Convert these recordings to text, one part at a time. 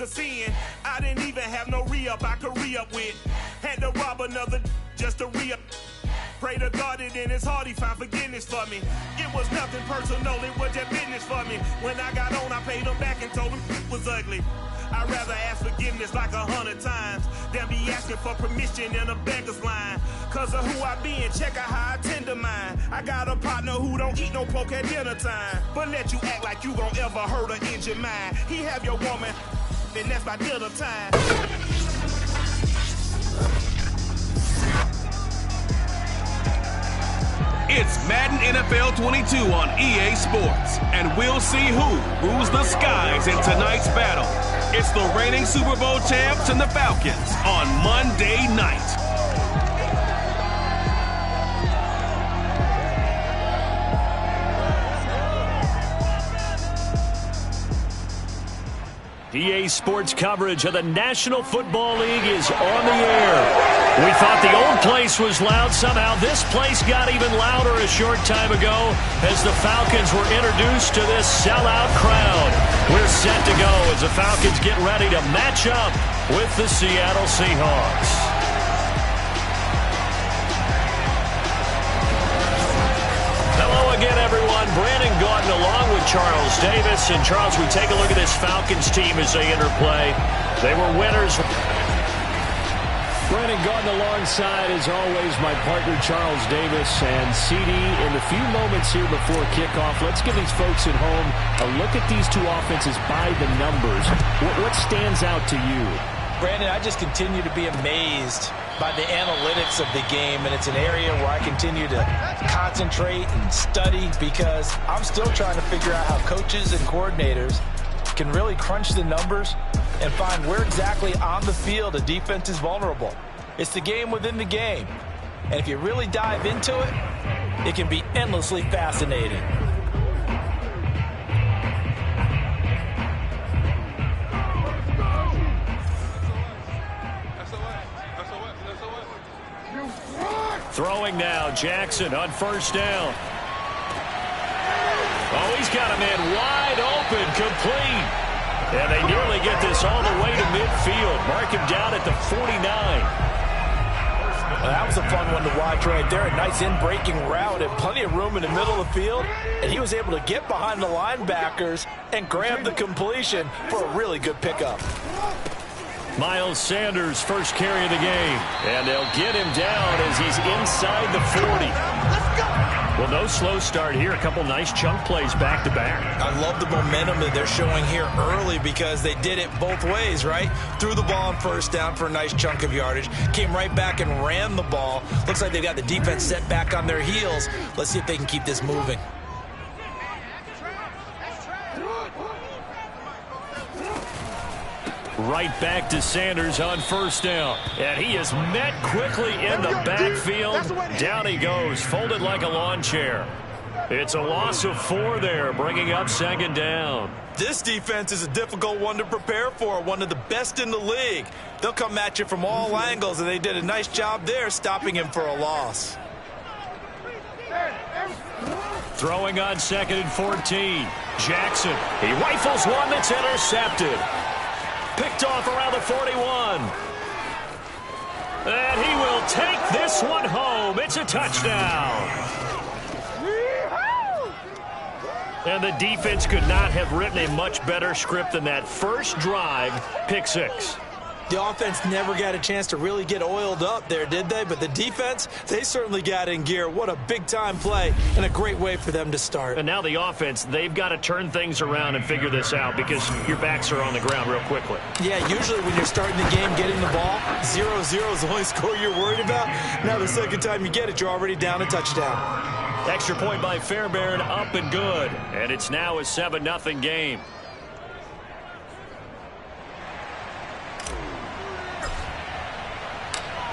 Sin. I didn't even have no re-up I could re-up with. Had to rob another just to re-up. Pray to God that in his heart he found forgiveness for me. It was nothing personal, it was just business for me. When I got on, I paid him back and told him it was ugly. I'd rather ask forgiveness like 100 times than be asking for permission in a beggar's line. Cause of who I be and check out how I tend to mine. I got a partner who don't eat no pork at dinner time, but let you act like you gon' ever hurt or injure mine. He have your woman, and that's by dinner time. It's Madden NFL 22 on EA Sports, and we'll see who rules the skies in tonight's battle. It's the reigning Super Bowl champs and the Falcons on Monday night. EA Sports coverage of the National Football League is on the air. We thought the old place was loud. Somehow this place got even louder a short time ago as the Falcons were introduced to this sellout crowd. We're set to go as the Falcons get ready to match up with the Seattle Seahawks. Again, everyone, Brandon Gaudin along with Charles Davis. And Charles, we take a look at this Falcons team as they interplay. They were winners. Brandon Gaudin alongside, as always, my partner Charles Davis. And CD, in the few moments here before kickoff, let's give these folks at home a look at these two offenses by the numbers. What stands out to you? Brandon, I just continue to be amazed by the analytics of the game, and it's an area where I continue to concentrate and study because I'm still trying to figure out how coaches and coordinators can really crunch the numbers and find where exactly on the field a defense is vulnerable. It's the game within the game, and if you really dive into it, it can be endlessly fascinating. Throwing now, Jackson on first down. Oh, he's got a man wide open, complete. And they nearly get this all the way to midfield. Mark him down at the 49. Well, that was a fun one to watch right there. A nice in-breaking route and plenty of room in the middle of the field. And he was able to get behind the linebackers and grab the completion for a really good pickup. Miles Sanders, first carry of the game. And they'll get him down as he's inside the 40. Well, no slow start here. A couple nice chunk plays back-to-back. I love the momentum that they're showing here early because they did it both ways, right? Threw the ball on first down for a nice chunk of yardage. Came right back and ran the ball. Looks like they've got the defense set back on their heels. Let's see if they can keep this moving. Right back to Sanders on first down. And he is met quickly in the backfield. Down he goes, folded like a lawn chair. It's a loss of 4 there, bringing up second down. This defense is a difficult one to prepare for, one of the best in the league. They'll come at you from all angles, and they did a nice job there stopping him for a loss. Throwing on second and 14. Jackson, he rifles one that's intercepted. Picked off around the 41. And he will take this one home. It's a touchdown. And the defense could not have written a much better script than that first drive, pick 6. The offense never got a chance to really get oiled up there, did they? But the defense, they certainly got in gear. What a big-time play and a great way for them to start. And now the offense, they've got to turn things around and figure this out because your backs are on the ground real quickly. Yeah, usually when you're starting the game, getting the ball, 0-0 is the only score you're worried about. Now the second time you get it, you're already down a touchdown. Extra point by Fairbairn, up and good. And it's now a 7-0 game.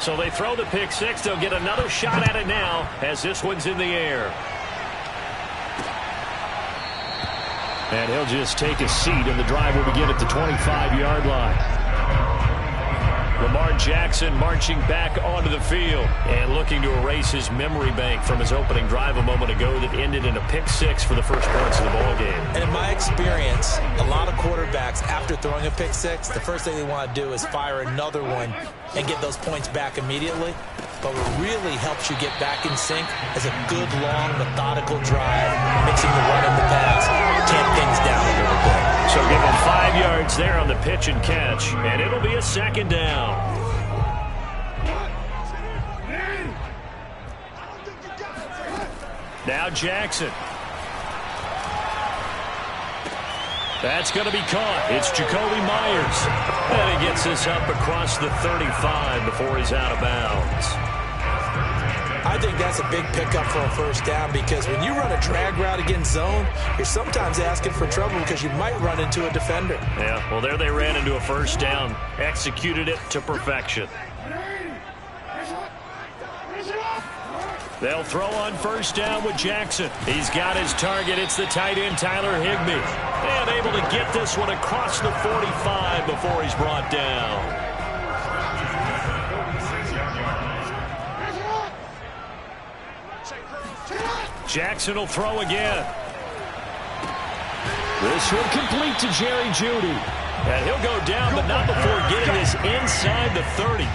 So they throw the pick 6. They'll get another shot at it now as this one's in the air. And he'll just take a seat, and the drive will begin at the 25-yard line. Lamar Jackson marching back onto the field and looking to erase his memory bank from his opening drive a moment ago that ended in a pick six for the first points of the ball game. And in my experience, a lot of quarterbacks, after throwing a pick six, the first thing they want to do is fire another one and get those points back immediately. But what really helps you get back in sync is a good, long, methodical drive, mixing the run and the pass, tamp things down a little bit. So give him 5 yards there on the pitch and catch, and it'll be a second down. Now Jackson. That's going to be caught. It's Jacoby Myers. And he gets this up across the 35 before he's out of bounds. I think that's a big pickup for a first down because when you run a drag route against zone, you're sometimes asking for trouble because you might run into a defender. Yeah, well, there they ran into a first down. Executed it to perfection. They'll throw on first down with Jackson. He's got his target. It's the tight end, Tyler Higbee. And able to get this one across the 45 before he's brought down. Jackson will throw again. This one complete to Jerry Jeudy. And he'll go down, but not before getting this inside the 30.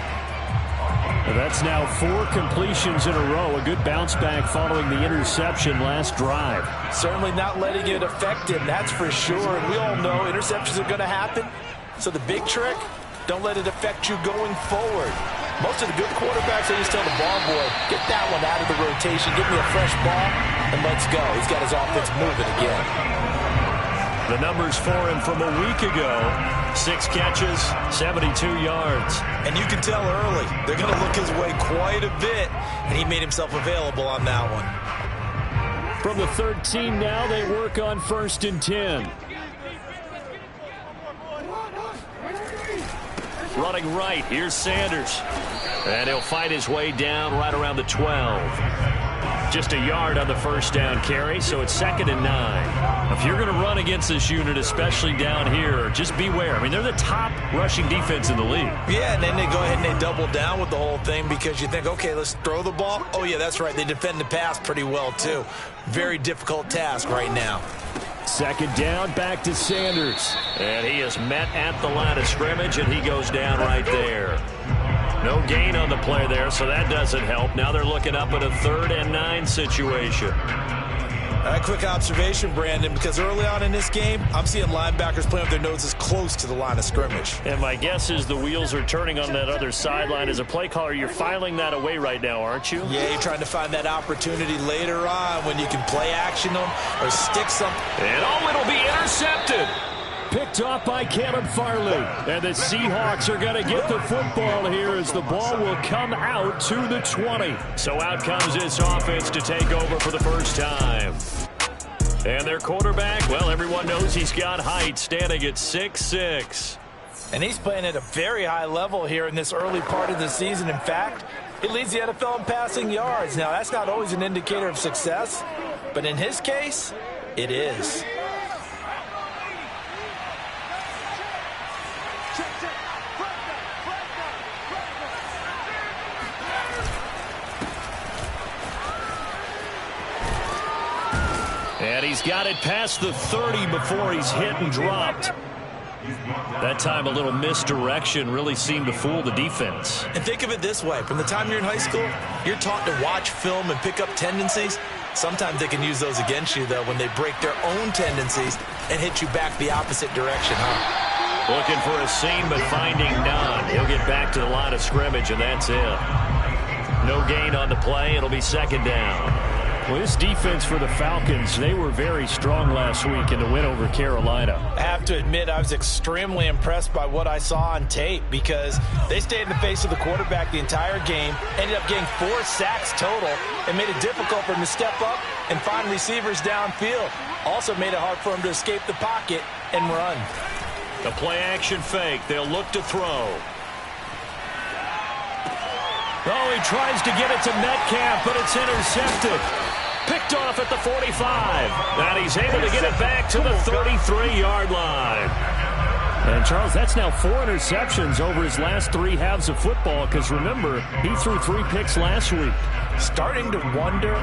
That's now 4 completions in a row. A good bounce back following the interception last drive. Certainly not letting it affect him, that's for sure. And we all know interceptions are going to happen. So the big trick, don't let it affect you going forward. Most of the good quarterbacks, they just tell the ball boy, get that one out of the rotation, give me a fresh ball, and let's go. He's got his offense moving again. The numbers for him from a week ago, 6 catches, 72 yards. And you can tell early, they're going to look his way quite a bit, and he made himself available on that one. From the 13 now, they work on 1st and 10. Running right, here's Sanders. And he'll fight his way down right around the 12. Just a yard on the first down carry, so it's 2nd and 9. If you're going to run against this unit, especially down here, just beware. I mean, they're the top rushing defense in the league. Yeah, and then they go ahead and they double down with the whole thing because you think, okay, let's throw the ball. Oh, yeah, that's right. They defend the pass pretty well, too. Very difficult task right now. 2nd down, back to Sanders. And he is met at the line of scrimmage, and he goes down right there. No gain on the play there, so that doesn't help. Now they're looking up at a 3rd and 9 situation. A quick observation, Brandon, because early on in this game, I'm seeing linebackers playing with their noses close to the line of scrimmage. And my guess is the wheels are turning on that other sideline. As a play caller, you're filing that away right now, aren't you? Yeah, you're trying to find that opportunity later on when you can play action them or stick something. And it'll be intercepted. Picked off by Caleb Farley. And the Seahawks are going to get the football here as the ball will come out to the 20. So out comes this offense to take over for the first time. And their quarterback, well, everyone knows he's got height, standing at 6'6". And he's playing at a very high level here in this early part of the season. In fact, he leads the NFL in passing yards. Now, that's not always an indicator of success, but in his case, it is. And he's got it past the 30 before he's hit and dropped. That time a little misdirection really seemed to fool the defense. And think of it this way. From the time you're in high school, you're taught to watch film and pick up tendencies. Sometimes they can use those against you, though, when they break their own tendencies and hit you back the opposite direction, huh? Looking for a seam, but finding none. He'll get back to the line of scrimmage, and that's it. No gain on the play. It'll be 2nd down. Well, this defense for the Falcons, they were very strong last week in the win over Carolina. I have to admit, I was extremely impressed by what I saw on tape because they stayed in the face of the quarterback the entire game, ended up getting 4 sacks total, and made it difficult for him to step up and find receivers downfield. Also made it hard for him to escape the pocket and run. The play-action fake. They'll look to throw. Oh, he tries to get it to Metcalf, but it's intercepted. Picked off at the 45. And he's able to get it back to the 33-yard line. And, Charles, that's now 4 interceptions over his last 3 halves of football because, remember, he threw 3 picks last week. Starting to wonder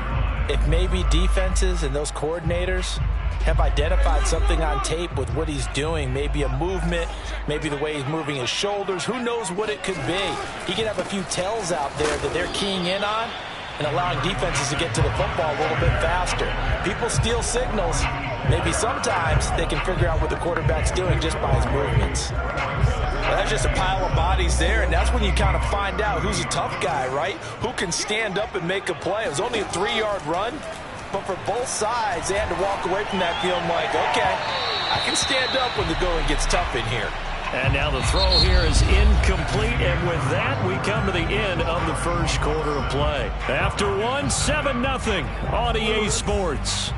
if maybe defenses and those coordinators have identified something on tape with what he's doing. Maybe a movement, maybe the way he's moving his shoulders. Who knows what it could be? He could have a few tells out there that they're keying in on and allowing defenses to get to the football a little bit faster. People steal signals. Maybe sometimes they can figure out what the quarterback's doing just by his movements. Well, that's just a pile of bodies there, and that's when you kind of find out who's a tough guy, right? Who can stand up and make a play. It was only a 3-yard run, but for both sides, they had to walk away from that feeling like, okay, I can stand up when the going gets tough in here. And now the throw here is incomplete, and with that, we come to the end of the first quarter of play. After 1, 7-0 on EA Sports.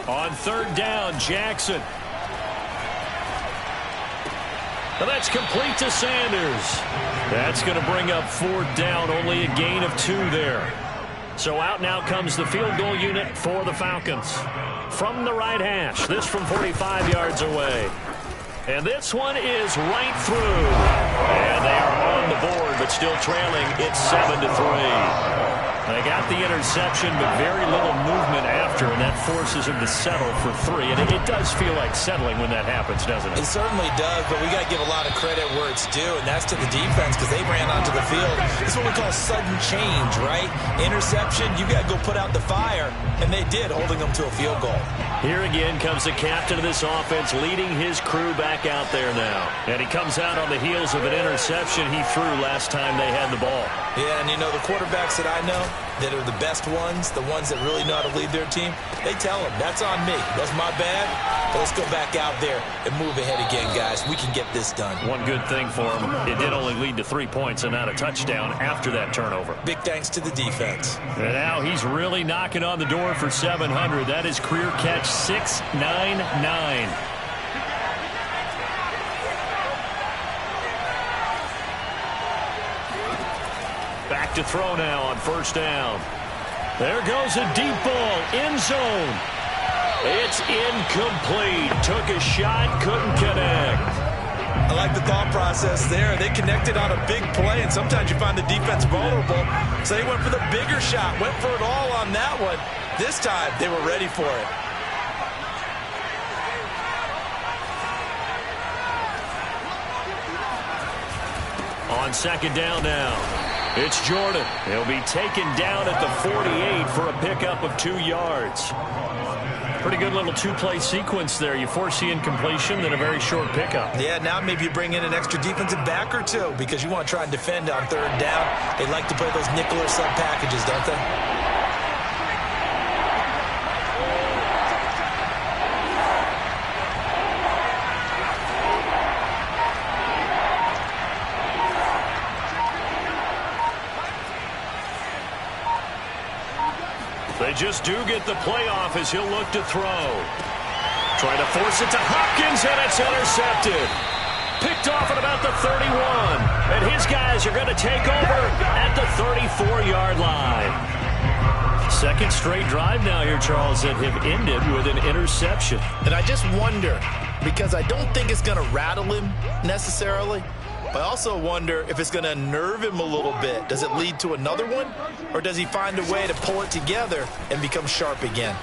On 3rd down, Jackson. And that's complete to Sanders. That's going to bring up 4th down, only a gain of 2 there. So out now comes the field goal unit for the Falcons. From the right hash, this from 45 yards away. And this one is right through. And they are on the board, but still trailing. It's 7-3. They got the interception, but very little movement after, and that forces him to settle for 3. And it does feel like settling when that happens, doesn't it? It certainly does, but we got to give a lot of credit where it's due, and that's to the defense because they ran onto the field. This is what we call sudden change, right? Interception, you got to go put out the fire, and they did, holding them to a field goal. Here again comes the captain of this offense, leading his crew back out there now. And he comes out on the heels of an interception he threw last time they had the ball. Yeah, and you know, the quarterbacks that I know that are the best ones, the ones that really know how to lead their team, they tell them, that's on me. That's my bad. But let's go back out there and move ahead again, guys. We can get this done. One good thing for him, it did only lead to 3 points and not a touchdown after that turnover. Big thanks to the defense. And now he's really knocking on the door for 700. That is career catch 699. Back to throw now on 1st down. There goes a deep ball, end zone. It's incomplete. Took a shot, couldn't connect. I like the thought process there. They connected on a big play, and sometimes you find the defense vulnerable. So they went for the bigger shot, went for it all on that one. This time, they were ready for it. On 2nd down now, it's Jordan. He'll be taken down at the 48 for a pickup of 2 yards. Pretty good little 2-play sequence there. You force the incompletion, then a very short pickup. Yeah, now maybe you bring in an extra defensive back or 2 because you want to try and defend on 3rd down. They like to play those nickel or sub packages, don't they? They just do get the playoff as he'll look to throw. Try to force it to Hopkins, and it's intercepted. Picked off at about the 31. And his guys are going to take over at the 34-yard line. 2nd straight drive now here, Charles, that have ended with an interception. And I just wonder, because I don't think it's going to rattle him necessarily, but I also wonder if it's going to nerve him a little bit. Does it lead to another one? Or does he find a way to pull it together and become sharp again?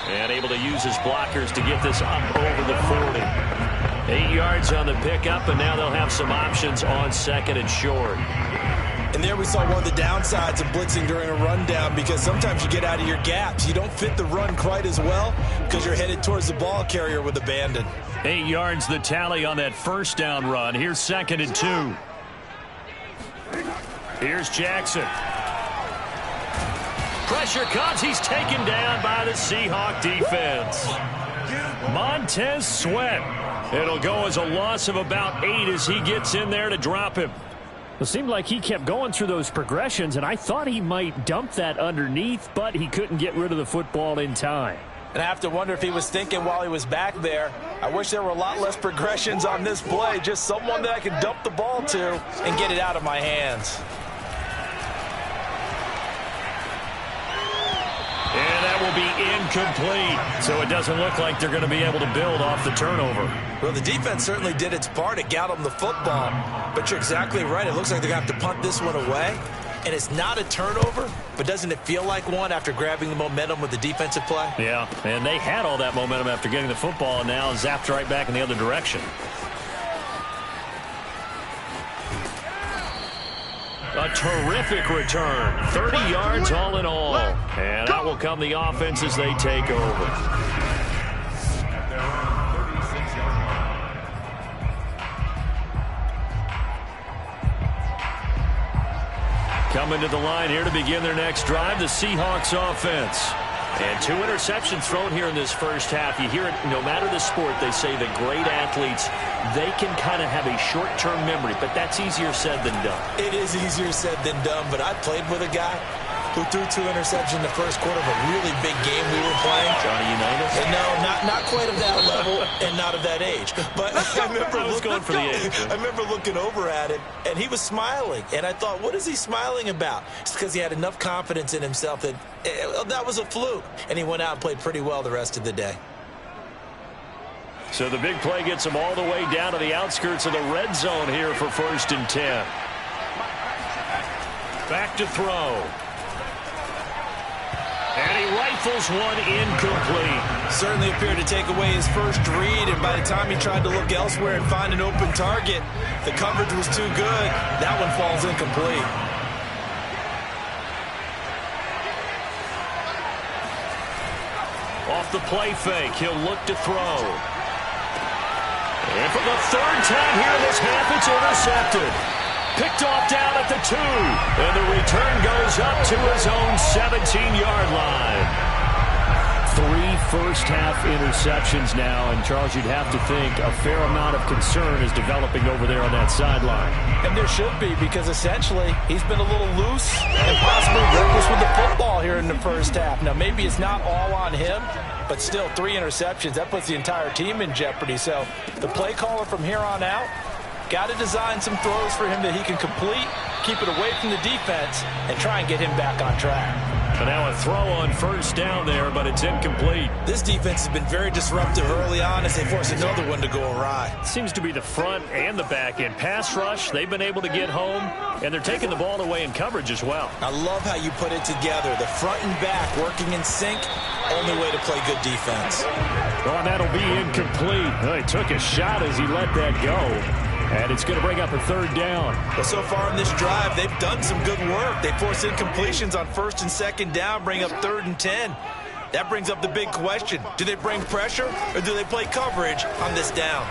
And able to use his blockers to get this up over the 40. 8 yards on the pickup, and now they'll have some options on 2nd and short. And there we saw one of the downsides of blitzing during a rundown because sometimes you get out of your gaps. You don't fit the run quite as well because you're headed towards the ball carrier with abandon. 8 yards the tally on that 1st down run. Here's 2nd and 2. Here's Jackson. Pressure comes. He's taken down by the Seahawk defense. Montez Sweat. It'll go as a loss of about 8 as he gets in there to drop him. It seemed like he kept going through those progressions, and I thought he might dump that underneath, but he couldn't get rid of the football in time. And I have to wonder if he was thinking while he was back there, I wish there were a lot less progressions on this play, just someone that I can dump the ball to and get it out of my hands. be incomplete. So it doesn't look like they're going to be able to build off the turnover. Well, the defense certainly did its part to get them the football. But you're exactly right. It looks like they're going to have to punt this one away. And it's not a turnover, but doesn't it feel like one after grabbing the momentum with the defensive play? Yeah, and they had all that momentum after getting the football, and now zapped right back in the other direction. A terrific return. 30 yards all in all. And out will come the offense as they take over. Coming to the line here to begin their next drive, the Seahawks offense. And 2 interceptions thrown here in this first half. You hear it, no matter the sport, they say that great athletes, they can kind of have a short-term memory, but that's easier said than done. It is easier said than done, but I played with a guy who threw 2 interceptions in the first quarter of a really big game we were playing. Johnny Unitas? No, not quite of that level and not of that age. But I remember I remember looking over at him, and he was smiling. And I thought, what is he smiling about? It's because he had enough confidence in himself that that was a fluke. And he went out and played pretty well the rest of the day. So the big play gets them all the way down to the outskirts of the red zone here for 1st and 10. Back to throw. And he rifles one incomplete. Certainly appeared to take away his first read, and by the time he tried to look elsewhere and find an open target, the coverage was too good. That one falls incomplete. Off the play fake, he'll look to throw. And for the 3rd time here in this half, it's intercepted. Picked off down at the 2. And the return goes up to his own 17-yard line. 3 first-half interceptions now. And, Charles, you'd have to think a fair amount of concern is developing over there on that sideline. And there should be, because essentially he's been a little loose and possibly reckless with the football here in the first half. Now, maybe it's not all on him, but still 3 interceptions. That puts the entire team in jeopardy. So the play caller from here on out got to design some throws for him that he can complete, keep it away from the defense, and try and get him back on track. But now a throw on 1st down there, but it's incomplete. This defense has been very disruptive early on as they force another one to go awry. Seems to be the front and the back end. Pass rush, they've been able to get home, and they're taking the ball away in coverage as well. I love how you put it together. The front and back working in sync, only way to play good defense. Well, and that'll be incomplete. Well, he took a shot as he let that go. And it's going to bring up a 3rd down. Well, so far in this drive, they've done some good work. They force incompletions on 1st and 2nd down, bring up 3rd and 10. That brings up the big question. Do they bring pressure or do they play coverage on this down?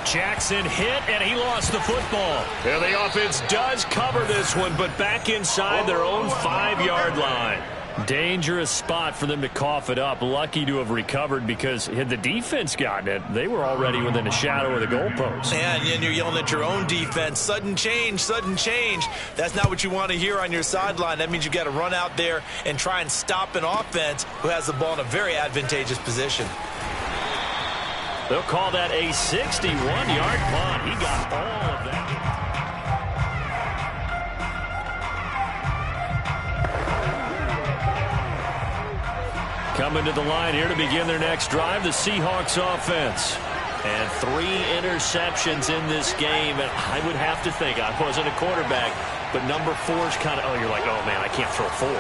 Jackson hit, and he lost the football. And the offense does cover this one, but back inside their own 5-yard line. Dangerous spot for them to cough it up. Lucky to have recovered, because had the defense gotten it, they were already within a shadow of the goalpost. And you're yelling at your own defense. Sudden change, sudden change. That's not what you want to hear on your sideline. That means you've got to run out there and try and stop an offense who has the ball in a very advantageous position. They'll call that a 61-yard punt. He got all of that. Coming to the line here to begin their next drive, the Seahawks offense. And 3 interceptions in this game. And I would have to think, I wasn't a quarterback, but number 4's kind of, you're like, oh, man, I can't throw 4.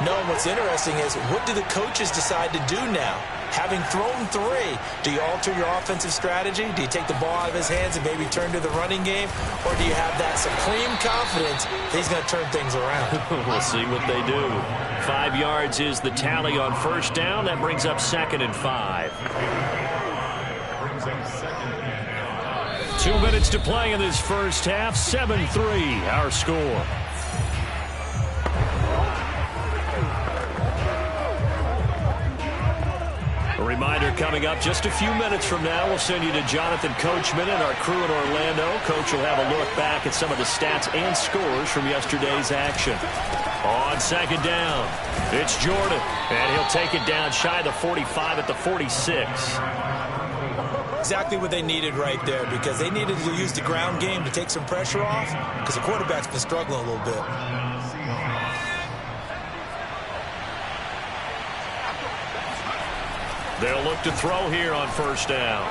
No, and what's interesting is, what do the coaches decide to do now? Having thrown 3, do you alter your offensive strategy? Do you take the ball out of his hands and maybe turn to the running game? Or do you have that supreme confidence that he's going to turn things around? We'll see what they do. 5 yards is the tally on 1st down. That brings up 2nd and 5. 2 minutes to play in this first half. 7-3, our score. A reminder coming up just a few minutes from now, we'll send you to Jonathan Coachman and our crew in Orlando. Coach will have a look back at some of the stats and scores from yesterday's action. On 2nd down, it's Jordan, and he'll take it down shy of the 45 at the 46. Exactly what they needed right there, because they needed to use the ground game to take some pressure off, because the quarterback's been struggling a little bit. They'll look to throw here on first down.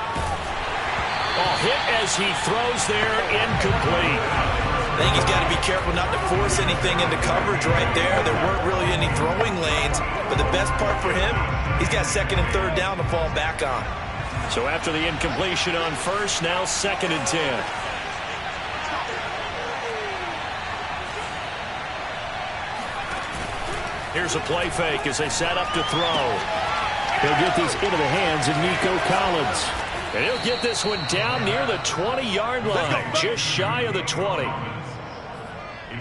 Hit as he throws there, incomplete. I think he's got to be careful not to force anything into coverage right there. There weren't really any throwing lanes, but the best part for him, he's got second and third down to fall back on. So after the incompletion on first, now 2nd and 10. Here's a play fake as they set up to throw. He'll get these into the hands of Nico Collins. And he'll get this one down near the 20-yard line, just shy of the 20.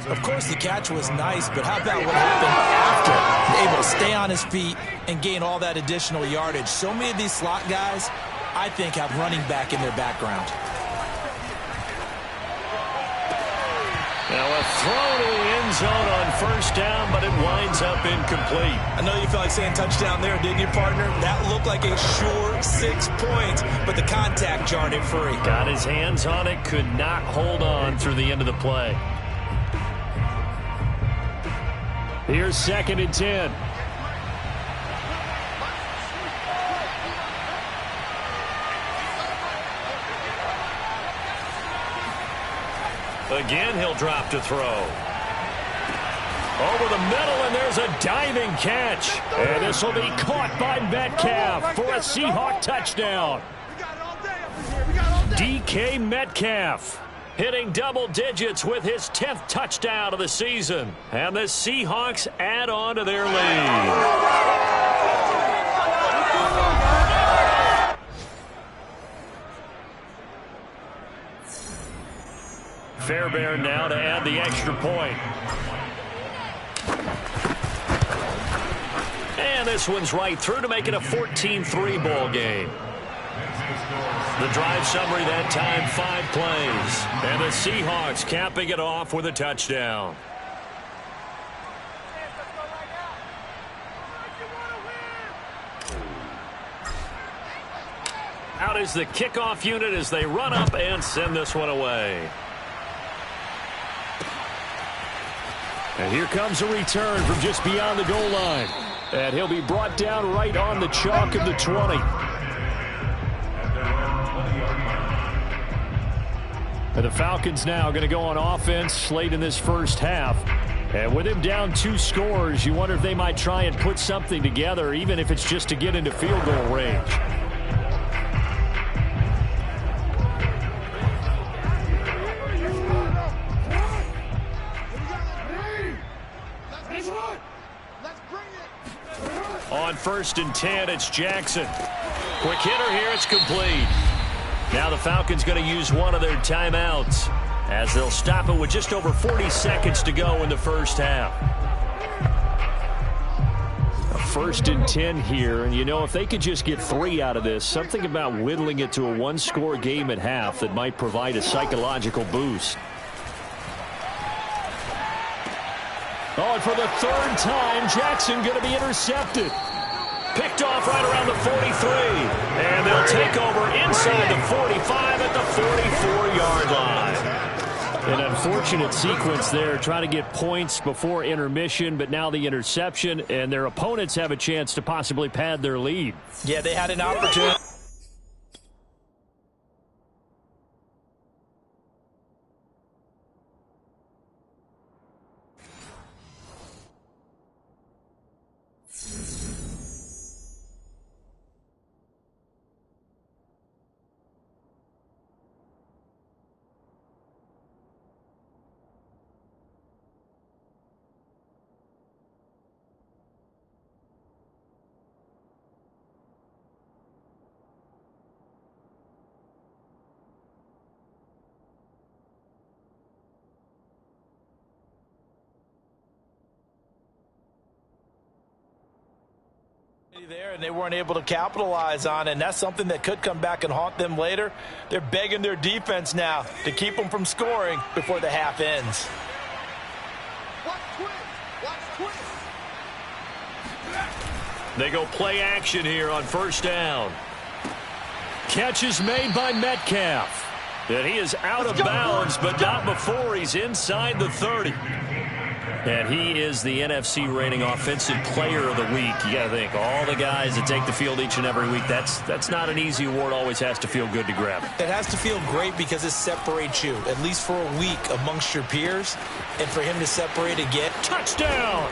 Of course, the catch was nice, but how about what happened after? Able to stay on his feet and gain all that additional yardage. So many of these slot guys, I think, have running back in their background. Now a throw to the end zone on first down, but it winds up incomplete. I know you felt like saying touchdown there, didn't you, partner? That looked like a sure 6 points, but the contact jarred it free. Got his hands on it, could not hold on through the end of the play. Here's 2nd and 10. Again, he'll drop to throw. Over the middle, and there's a diving catch. And this will be caught by Metcalf for a Seahawk touchdown. DK Metcalf hitting double digits with his 10th touchdown of the season. And the Seahawks add on to their lead. Fairbairn now to add the extra point. And this one's right through to make it a 14-3 ball game. The drive summary that time, 5 plays. And the Seahawks capping it off with a touchdown. Out is the kickoff unit as they run up and send this one away. And here comes a return from just beyond the goal line. And he'll be brought down right on the chalk of the 20. And the Falcons now going to go on offense late in this first half. And with him down 2 scores, you wonder if they might try and put something together, even if it's just to get into field goal range. On 1st and 10, it's Jackson. Quick hitter here, it's complete. Now the Falcons going to use one of their timeouts as they'll stop it with just over 40 seconds to go in the first half. A 1st and 10 here, and you know, if they could just get 3 out of this, something about whittling it to a 1-score game at half that might provide a psychological boost. Oh, and for the 3rd time, Jackson going to be intercepted. Picked off right around the 43. And they'll take over inside the 45 at the 44-yard line. An unfortunate sequence there, trying to get points before intermission, but now the interception, and their opponents have a chance to possibly pad their lead. Yeah, they had an opportunity. There, and they weren't able to capitalize on it, and that's something that could come back and haunt them later. They're begging their defense now to keep them from scoring before the half ends. They go play action here on 1st down. Catch is made by Metcalf. And he is out of bounds, but not before he's inside the 30. And he is the NFC rating Offensive Player of the Week. You got to think, all the guys that take the field each and every week, that's not an easy award. Always has to feel good to grab. It has to feel great because it separates you, at least for a week, amongst your peers. And for him to separate again. Touchdown!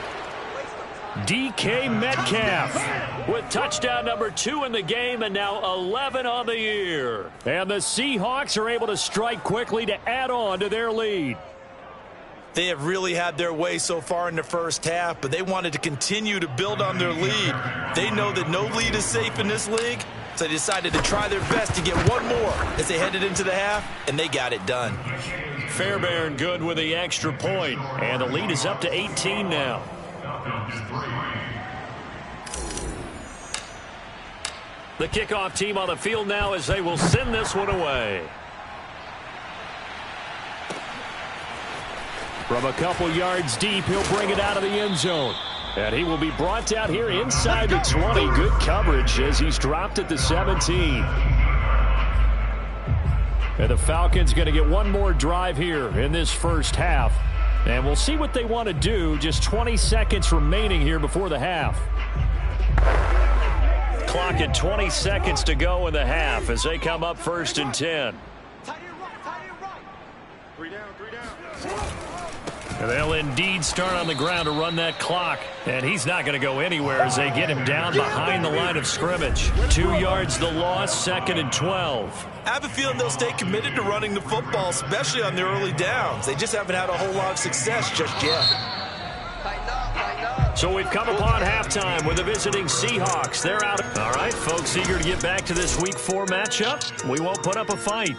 DK Metcalf with touchdown number 2 in the game and now 11 on the year. And the Seahawks are able to strike quickly to add on to their lead. They have really had their way so far in the first half, but they wanted to continue to build on their lead. They know that no lead is safe in this league, so they decided to try their best to get one more as they headed into the half, and they got it done. Fairbairn good with the extra point, and the lead is up to 18 now. The kickoff team on the field now as they will send this one away. From a couple yards deep, he'll bring it out of the end zone. And he will be brought down here inside the 20. Good coverage as he's dropped at the 17. And the Falcons going to get one more drive here in this first half. And we'll see what they want to do. Just 20 seconds remaining here before the half. Clock at 20 seconds to go in the half as they come up 1st and 10. And they'll indeed start on the ground to run that clock. And he's not going to go anywhere as they get him down behind the line of scrimmage. 2 yards the loss, 2nd and 12. I have a feeling they'll stay committed to running the football, especially on their early downs. They just haven't had a whole lot of success just yet. So we've come upon halftime with the visiting Seahawks. They're out. All right, folks, eager to get back to this Week 4 matchup. We won't put up a fight.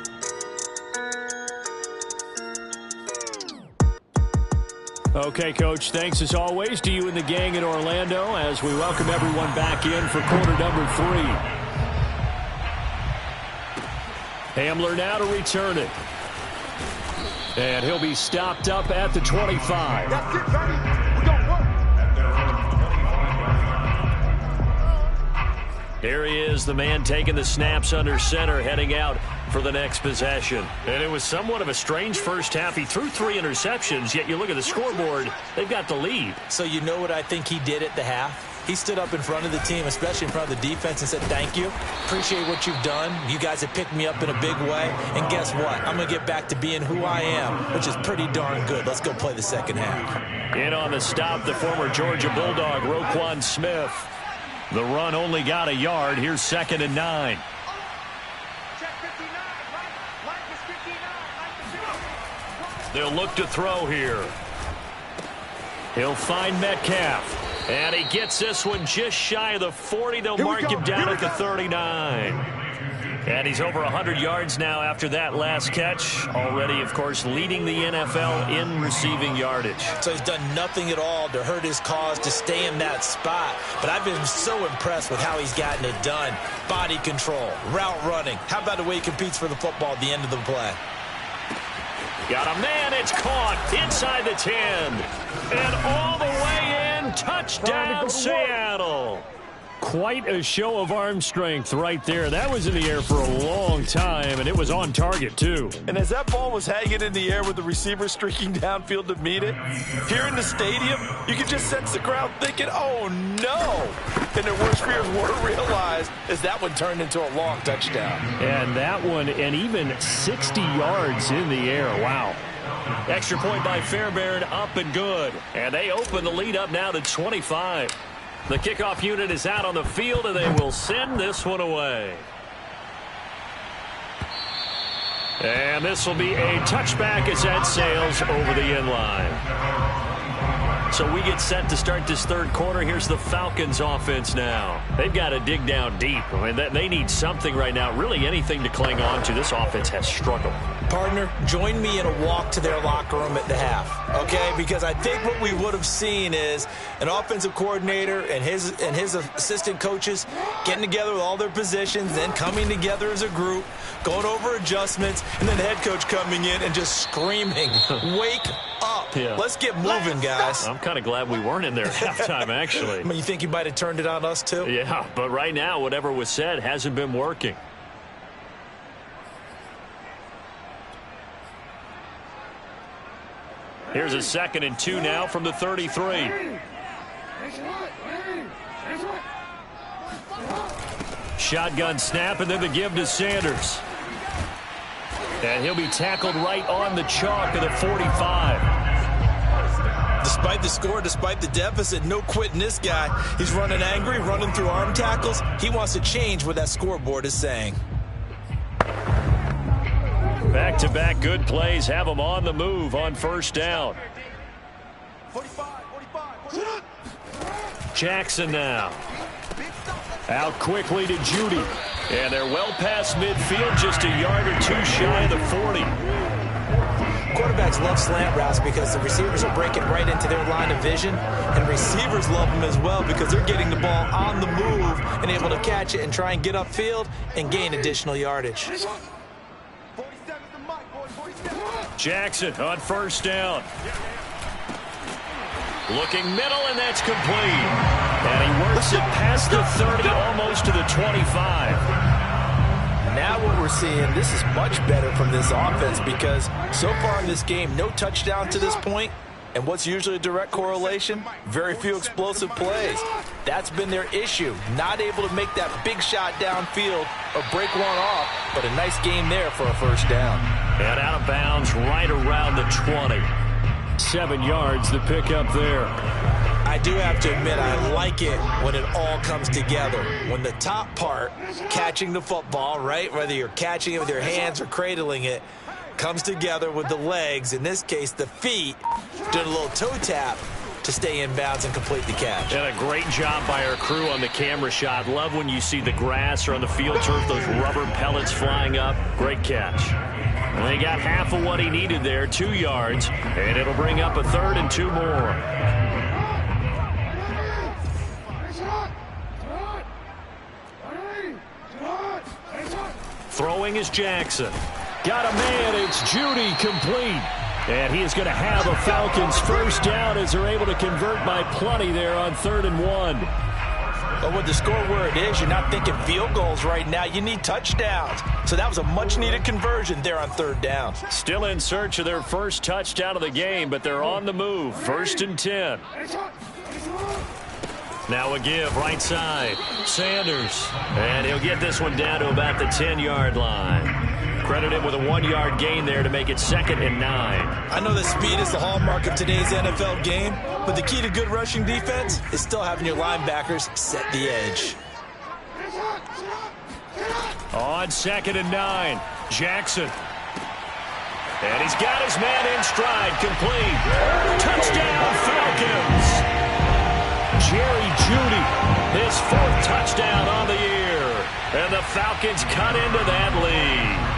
Okay, Coach, thanks as always to you and the gang in Orlando as we welcome everyone back in for quarter number 3. Hamler now to return it. And he'll be stopped up at the 25. That's it, buddy. We're going to work. Here he is, the man taking the snaps under center, heading out for the next possession. And it was somewhat of a strange first half. He threw 3 interceptions, yet you look at the scoreboard, they've got the lead. So you know what I think he did at the half? He stood up in front of the team, especially in front of the defense, and said, thank you. Appreciate what you've done. You guys have picked me up in a big way. And guess what? I'm going to get back to being who I am, which is pretty darn good. Let's go play the second half. In on the stop, the former Georgia Bulldog, Roquan Smith. The run only got a yard. Here's 2nd and 9. They'll look to throw here. He'll find Metcalf. And he gets this one just shy of the 40. They'll mark him down at the 39. And he's over 100 yards now after that last catch. Already, of course, leading the NFL in receiving yardage. So he's done nothing at all to hurt his cause to stay in that spot. But I've been so impressed with how he's gotten it done. Body control, route running. How about the way he competes for the football at the end of the play? Got a man, it's caught inside the 10. And all the way in, touchdown Seattle. Quite a show of arm strength right there. That was in the air for a long time, and it was on target, too. And as that ball was hanging in the air with the receiver streaking downfield to meet it, here in the stadium, you could just sense the crowd thinking, oh, no. And their worst fears were realized as that one turned into a long touchdown. And that one, and even 60 yards in the air. Wow. Extra point by Fairbairn, up and good. And they open the lead up now to 25. The kickoff unit is out on the field, and they will send this one away. And this will be a touchback as that sails over the end line. So we get set to start this third quarter. Here's the Falcons offense now. They've got to dig down deep. I mean, they need something right now, really anything to cling on to. This offense has struggled. Partner, join me in a walk to their locker room at the half, okay? Because I think what we would have seen is an offensive coordinator and his assistant coaches getting together with all their positions, then coming together as a group, going over adjustments, and then the head coach coming in and just screaming, wake up. Yeah. Let's get moving, guys. I'm kind of glad we weren't in there at halftime, actually. I mean, you think he might have turned it on us, too? Yeah, but right now, whatever was said hasn't been working. Here's a 2nd and 2 now from the 33. Shotgun snap, and then the give to Sanders. And he'll be tackled right on the chalk of the 45. Despite the score, despite the deficit, no quitting this guy. He's running angry, running through arm tackles. He wants to change what that scoreboard is saying. Back-to-back good plays have him on the move on 1st down. 45. Jackson now. Out quickly to Judy. And they're well past midfield, just a yard or two shy of the 40. Quarterbacks love slant routes because the receivers are breaking right into their line of vision, and receivers love them as well because they're getting the ball on the move and able to catch it and try and get upfield and gain additional yardage. Jackson on 1st down. Looking middle, and that's complete. And he works it past the 30, almost to the 25. Now what we're seeing, this is much better from this offense because so far in this game, no touchdown to this point. And what's usually a direct correlation? Very few explosive plays. That's been their issue. Not able to make that big shot downfield or break one off, but a nice game there for a 1st down. And out of bounds right around the 20. 7 yards to pick up there. I do have to admit, I like it when it all comes together. When the top part, catching the football, right, whether you're catching it with your hands or cradling it, comes together with the legs, in this case the feet, doing a little toe tap to stay in bounds and complete the catch. And a great job by our crew on the camera shot. Love when you see the grass or on the field turf, those rubber pellets flying up. Great catch. And they got half of what he needed there, 2 yards, and it'll bring up a 3rd and 2 more. Throwing is Jackson. Got a man, it's Judy, complete. And he is going to have the Falcons 1st down as they're able to convert by plenty there on 3rd and 1. But with the score where it is, you're not thinking field goals right now. You need touchdowns. So that was a much-needed conversion there on 3rd down. Still in search of their first touchdown of the game, but they're on the move. 1st and 10. Now a give, right side. Sanders. And he'll get this one down to about the 10-yard line. Credit him with a 1-yard gain there to make it 2nd and 9. I know that speed is the hallmark of today's NFL game, but the key to good rushing defense is still having your linebackers set the edge. On 2nd and 9, Jackson. And he's got his man in stride, complete. Touchdown, Falcons. Jerry Judy, his 4th touchdown on the year. And the Falcons cut into that lead.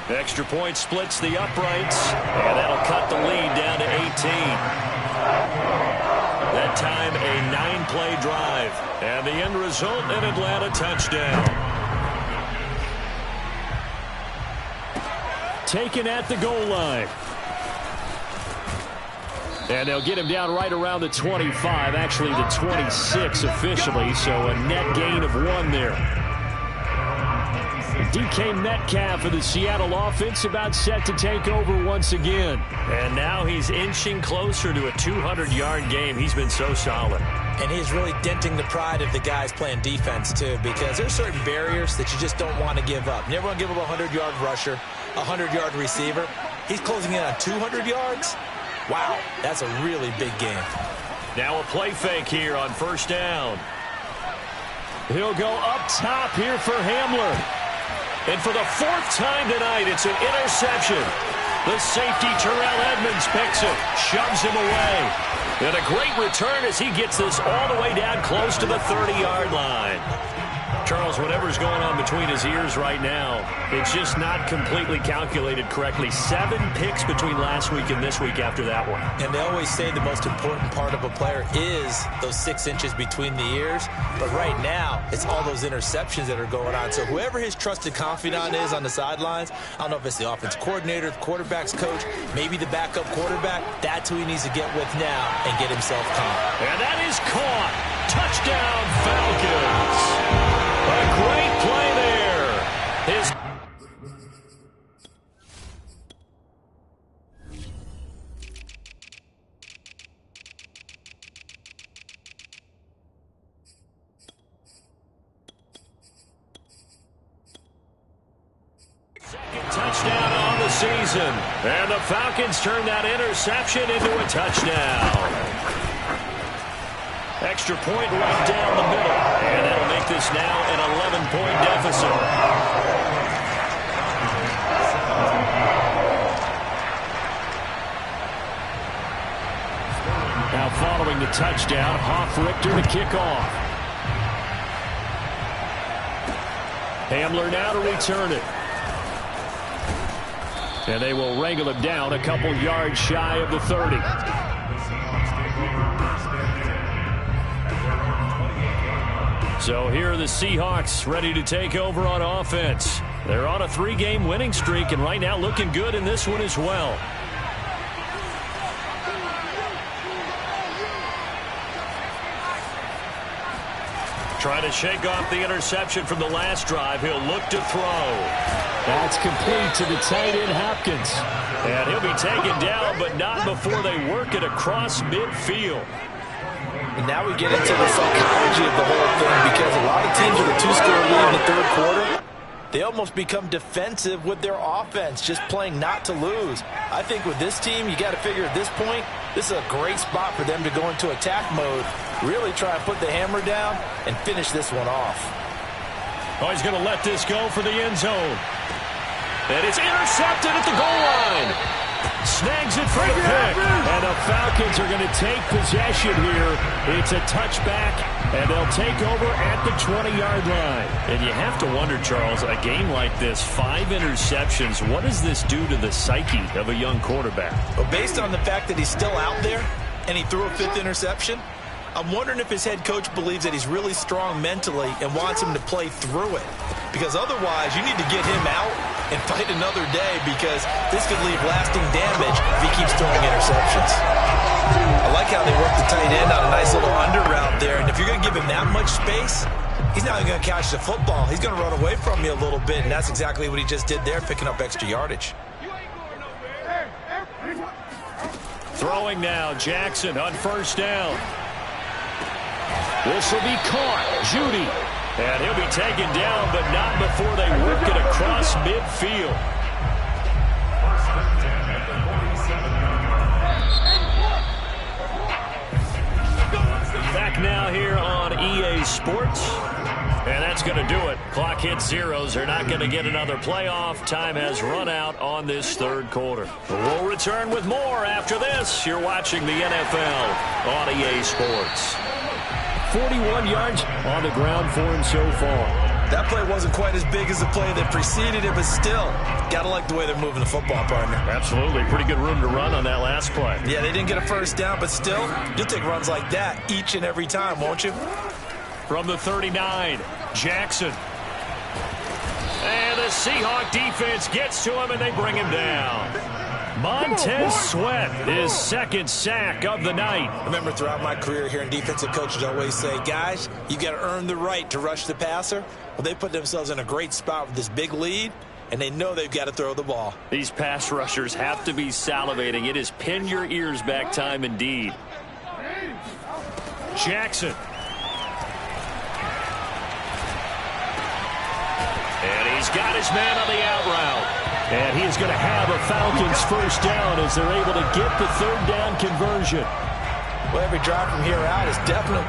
Extra point splits the uprights, and that'll cut the lead down to 18. That time, a 9-play drive, and the end result, an Atlanta touchdown. Taken at the goal line. And they'll get him down right around the 25, actually the 26 officially, so a net gain of 1 there. DK Metcalf for the Seattle offense about set to take over once again. And now he's inching closer to a 200-yard game. He's been so solid. And he's really denting the pride of the guys playing defense, too, because there's certain barriers that you just don't want to give up. You never want to give up a 100-yard rusher, a 100-yard receiver. He's closing in on 200 yards. Wow, that's a really big game. Now a play fake here on 1st down. He'll go up top here for Hamler. And for the 4th time tonight, it's an interception. The safety, Terrell Edmonds, picks it, shoves him away. And a great return as he gets this all the way down close to the 30-yard line. Charles, whatever's going on between his ears right now, it's just not completely calculated correctly. 7 picks between last week and this week after that one. And they always say the most important part of a player is those 6 inches between the ears. But right now, it's all those interceptions that are going on. So whoever his trusted confidant is on the sidelines, I don't know if it's the offense coordinator, the quarterback's coach, maybe the backup quarterback, that's who he needs to get with now and get himself caught. And that is caught. Touchdown, Falcons. A great play there. season. And the Falcons turn that interception into a touchdown. Extra point right down the middle. And that'll make this now an 11-point deficit. Now following the touchdown, Hoff-Richter to kick off. Hamler now to return it. And they will wrangle him down a couple yards shy of the 30. So here are the Seahawks ready to take over on offense. They're on a 3-game winning streak and right now looking good in this one as well. Trying to shake off the interception from the last drive. He'll look to throw. That's complete to the tight end, Hopkins. And he'll be taken down, but not before they work it across midfield. And now we get into the psychology of the whole thing, because a lot of teams with a 2-score lead in the third quarter, they almost become defensive with their offense, just playing not to lose. I think with this team, you got to figure at this point, this is a great spot for them to go into attack mode, really try and put the hammer down and finish this one off. Oh, he's going to let this go for the end zone. And it's intercepted at the goal line. Snags it for the pick. And the Falcons are going to take possession here. It's a touchback, and they'll take over at the 20-yard line. And you have to wonder, Charles, a game like this, 5 interceptions, what does this do to the psyche of a young quarterback? Well, based on the fact that he's still out there and he threw a 5th interception, I'm wondering if his head coach believes that he's really strong mentally and wants him to play through it. Because otherwise, you need to get him out and fight another day, because this could leave lasting damage if he keeps throwing interceptions. I like how they work the tight end on a nice little under route there. And if you're going to give him that much space, he's not going to catch the football. He's going to run away from you a little bit, and that's exactly what he just did there, picking up extra yardage. Throwing now, Jackson on first down. This will be caught. Judy. And he'll be taken down, but not before they work it across midfield. Back now here on EA Sports. And that's going to do it. Clock hits zeros. They're not going to get another playoff. Time has run out on this third quarter. We'll return with more after this. You're watching the NFL on EA Sports. 41 yards on the ground for him so far. That play wasn't quite as big as the play that preceded it, but still, got to like the way they're moving the football, partner. Absolutely. Pretty good room to run on that last play. Yeah, they didn't get a first down, but still, you'll take runs like that each and every time, won't you? From the 39, Jackson. And the Seahawk defense gets to him, and they bring him down. Montez Sweat, his second sack of the night. I remember throughout my career hearing defensive coaches always say, guys, you got to earn the right to rush the passer. Well, they put themselves in a great spot with this big lead, and they know they've got to throw the ball. These pass rushers have to be salivating. It is pin your ears back time indeed. Jackson. And he's got his man on the out route. And he is going to have a Falcons first down as they're able to get the third down conversion. Well, every drive from here out is definitely...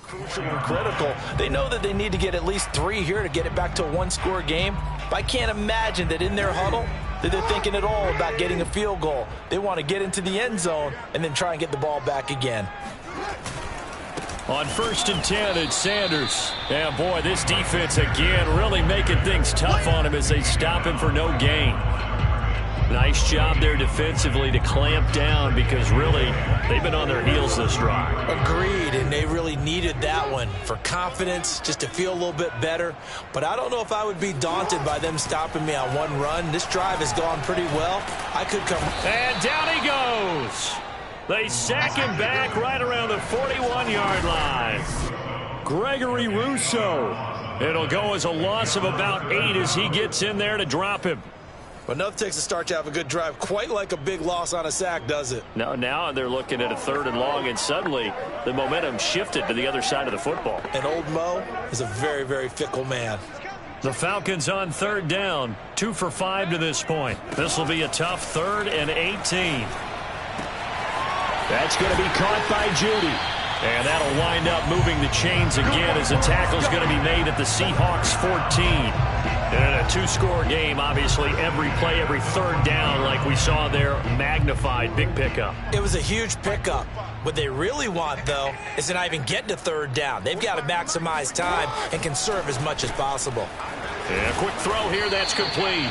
crucial and critical. They know that they need to get at least 3 here to get it back to a 1-score game. But I can't imagine that in their huddle that they're thinking at all about getting a field goal. They want to get into the end zone and then try and get the ball back again. On 1st and 10, it's Sanders. And boy, this defense again really making things tough on him as they stop him for no gain. Nice job there defensively to clamp down, because really they've been on their heels this drive. Agreed, and they really needed that one for confidence, just to feel a little bit better. But I don't know if I would be daunted by them stopping me on one run. This drive has gone pretty well. I could come. And down he goes. They sack him back right around the 41-yard line. Gregory Rousseau. It'll go as a loss of about 8 as he gets in there to drop him. But nothing takes a start to have a good drive, quite like a big loss on a sack, does it? No, now they're looking at a 3rd and long, and suddenly the momentum shifted to the other side of the football. And old Mo is a very, very fickle man. The Falcons on 3rd down, 2 for 5 to this point. This will be a tough 3rd and 18. That's going to be caught by Judy. And that'll wind up moving the chains again as the tackle's going to be made at the Seahawks 14. And in a 2-score game, obviously, every play, every 3rd down, like we saw there, magnified. Big pickup. It was a huge pickup. What they really want, though, is to not even get to 3rd down. They've got to maximize time and conserve as much as possible. And a quick throw here, that's complete.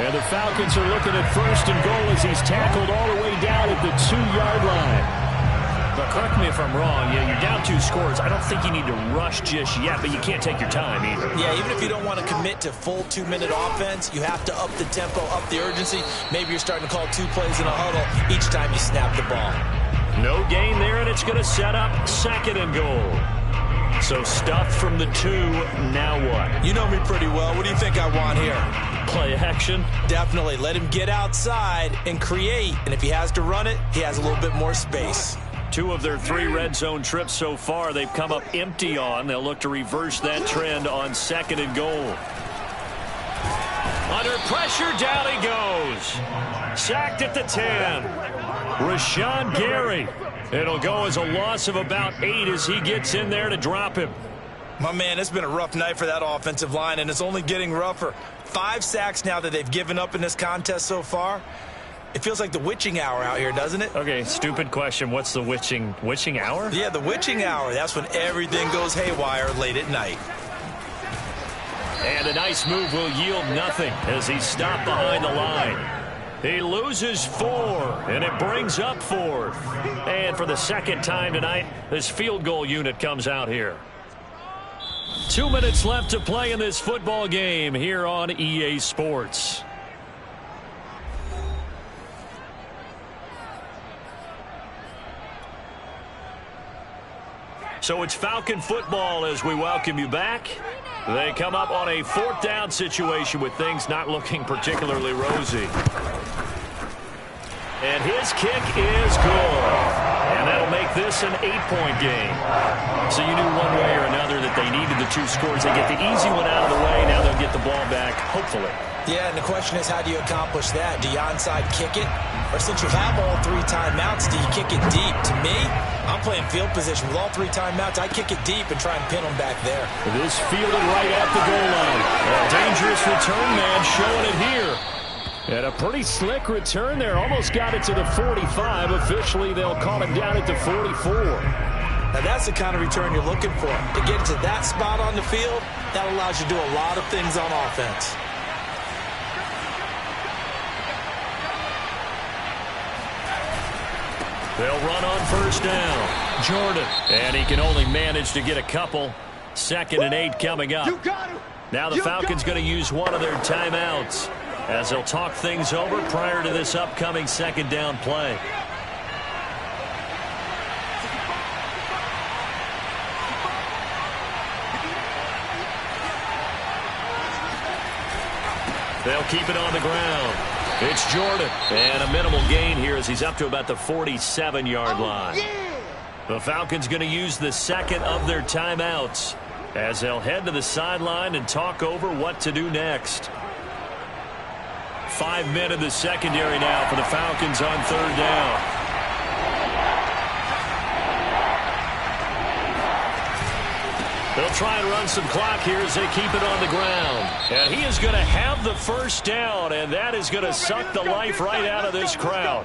And the Falcons are looking at 1st and goal as he's tackled all the way down at the 2-yard line. But correct me if I'm wrong, you're down 2 scores. I don't think you need to rush just yet, but you can't take your time either. Yeah, even if you don't want to commit to full 2-minute offense, you have to up the tempo, up the urgency. Maybe you're starting to call 2 plays in a huddle each time you snap the ball. No gain there, and it's going to set up 2nd and goal. So stuffed from the 2, now what? You know me pretty well. What do you think I want here? Play action? Definitely. Let him get outside and create. And if he has to run it, he has a little bit more space. 2 of their 3 red zone trips so far they've come up empty on. They'll look to reverse that trend on 2nd and goal. Under pressure, down he goes. Sacked at the 10. Rashawn Gary. It'll go as a loss of about 8 as he gets in there to drop him. My man, it's been a rough night for that offensive line, and it's only getting rougher. 5 sacks now that they've given up in this contest so far. It feels like the witching hour out here, doesn't it? Okay, stupid question. What's the witching hour? Yeah, the witching hour. That's when everything goes haywire late at night. And a nice move will yield nothing as he's stopped behind the line. He loses 4, and it brings up 4th. And for the 2nd time tonight, this field goal unit comes out here. 2 minutes left to play in this football game here on EA Sports. So it's Falcon football as we welcome you back. They come up on a 4th down situation with things not looking particularly rosy. And his kick is good. And that'll make this an 8-point game. So you knew one way or another that they needed the 2 scores. They get the easy one out of the way. Now they'll get the ball back, hopefully. Yeah, and the question is, how do you accomplish that? Do you onside kick it? Or since you have all 3 timeouts, do you kick it deep? To me, I'm playing field position. With all 3 timeouts, I kick it deep and try and pin them back there. This fielded right at the goal line. A dangerous return man showing it here. And a pretty slick return there. Almost got it to the 45. Officially, they'll call him down at the 44. Now, that's the kind of return you're looking for. To get to that spot on the field, that allows you to do a lot of things on offense. They'll run on 1st down. Jordan. And he can only manage to get a couple. 2nd and 8 coming up. Now the Falcons going to use one of their timeouts as they'll talk things over prior to this upcoming 2nd down play. They'll keep it on the ground. It's Jordan. And a minimal gain here as he's up to about the 47-yard line. The Falcons going to use the 2nd of their timeouts as they'll head to the sideline and talk over what to do next. 5 men in the secondary now for the Falcons on 3rd down. They'll try and run some clock here as they keep it on the ground. And he is going to have the 1st down, and that is going to suck the life right out of this crowd.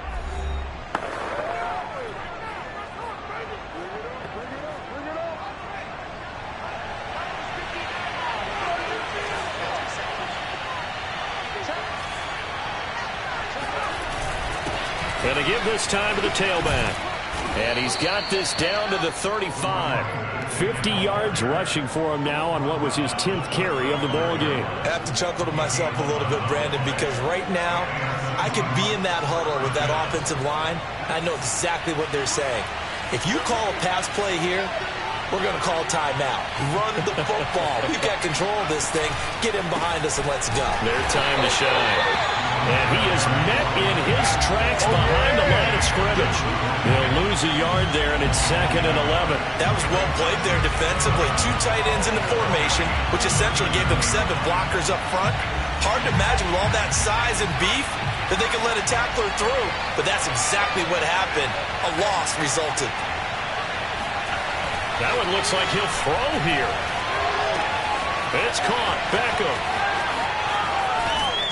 And they give this time to the tailback. And he's got this down to the 35. 50 yards rushing for him now on what was his 10th carry of the ball game. I have to chuckle to myself a little bit, Brandon, because right now I could be in that huddle with that offensive line. I know exactly what they're saying. If you call a pass play here, we're going to call timeout. Run the football. We've got control of this thing. Get him behind us and let's go. Their time to shine. And he is met in his tracks behind the line of scrimmage. He'll lose a yard there, and it's 2nd and 11. That was well played there defensively. 2 tight ends in the formation, which essentially gave them 7 blockers up front. Hard to imagine with all that size and beef that they could let a tackler through. But that's exactly what happened. A loss resulted. That one looks like he'll throw here. It's caught. Beckham.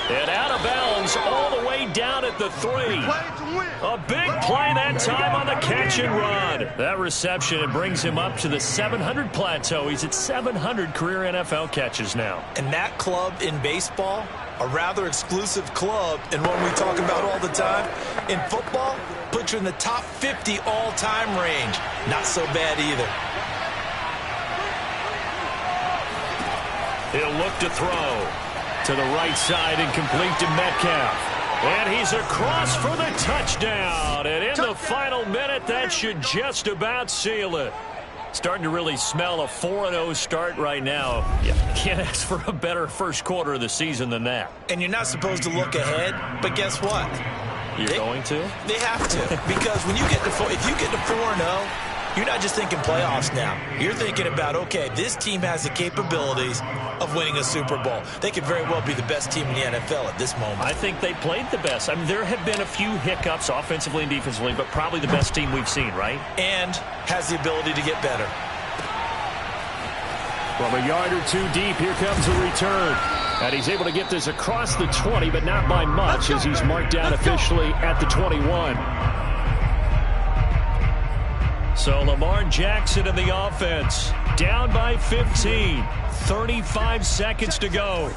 And out of bounds all the way down at the 3. A big play that time on the catch and run. That reception, it brings him up to the 700 plateau. He's at 700 career NFL catches now. And that club in baseball, a rather exclusive club, and one we talk about all the time. In football, puts you in the top 50 all-time range. Not so bad either. He'll look to throw. To the right side and complete to Metcalf. And he's across for the touchdown. And in the final minute, that should just about seal it. Starting to really smell a 4-0 start right now. You can't ask for a better first quarter of the season than that. And you're not supposed to look ahead, but guess what? You're going to? They have to. Because when you get to if you get to 4-0, you're not just thinking playoffs now. You're thinking about, okay, this team has the capabilities of winning a Super Bowl. They could very well be the best team in the NFL at this moment. I think they played the best. I mean, there have been a few hiccups offensively and defensively, but probably the best team we've seen, right? And has the ability to get better. From a yard or 2 deep, here comes a return. And he's able to get this across the 20, but not by much as he's marked down officially at the 21. So Lamar Jackson in the offense, down by 15, 35 seconds to go.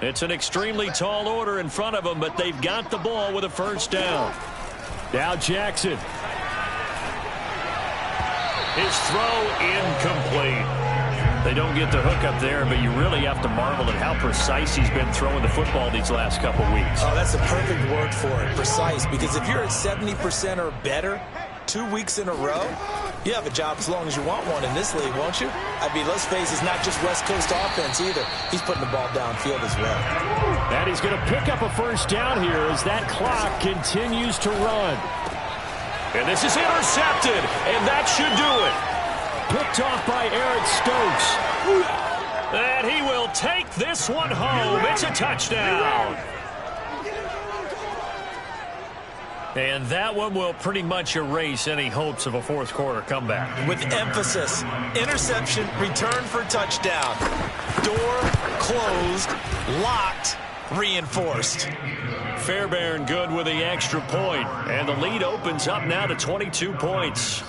It's an extremely tall order in front of them, but they've got the ball with a first down. Now Jackson. His throw incomplete. They don't get the hook up there, but you really have to marvel at how precise he's been throwing the football these last couple weeks. Oh, that's a perfect word for it, precise, because if you're at 70% or better 2 weeks in a row, you have a job as long as you want one in this league, won't you? I mean, let's face it, it's not just West Coast offense either. He's putting the ball downfield as well. And he's going to pick up a first down here as that clock continues to run. And this is intercepted, and that should do it. Picked off by Eric Stokes. And he will take this one home. It's a touchdown. And that one will pretty much erase any hopes of a fourth quarter comeback. With emphasis, interception, return for touchdown. Door closed, locked, reinforced. Fairbairn good with the extra point. And the lead opens up now to 22 points.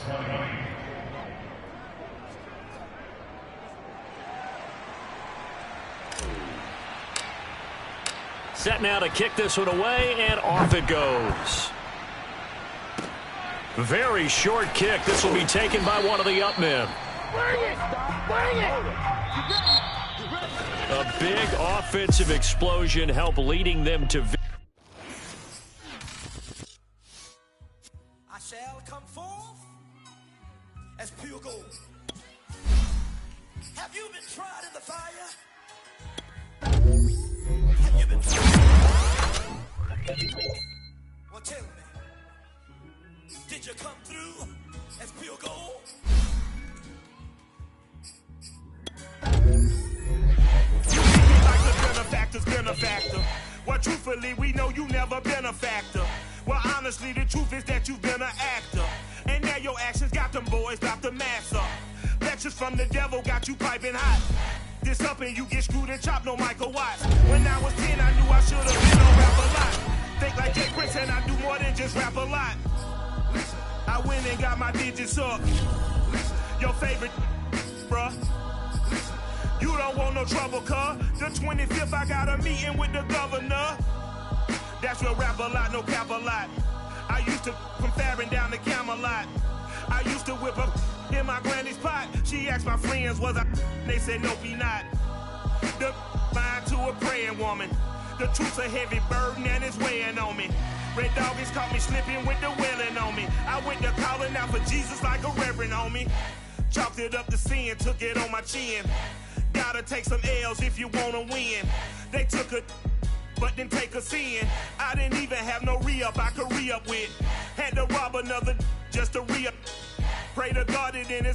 Set now to kick this one away, and off it goes. Very short kick. This will be taken by one of the up men. A big offensive explosion helped leading them to victory. I shall come forth as pure gold. Have you been tried in the fire? Have you been tried? Well, tell me. Did you come through as pure gold? You treat me like the benefactor. Well, truthfully, we know you never been a factor. Well, honestly, the truth is that you've been an actor. And now your actions got them boys about to mass up. Lectures from the devil got you piping hot. This up and you get screwed and chopped, no Michael Watts. When I was 10, I knew I should have been on rap a lot. Think like Jay Prince and I do more than just rap a lot. I went and got my digits up. Your favorite, bruh. You don't want no trouble, cuz. The 25th, I got a meeting with the governor. That's real rap a lot, no cap a lot. I used to from Farron down to Camelot. I used to whip up in my granny's pot. She asked my friends, was I? They said, nope, he not. The mind to a praying woman. The truth's a heavy burden and it's weighing on me. Red doggies caught me slipping with the wailing on me. I went to calling out for Jesus like a reverend on me. Chalked it up to sin, took it on my chin. Gotta take some L's if you wanna win. They took a but then take a sin. I didn't even have no re-up I could re-up with. Had to rob another just to re-up. Pray to God it in his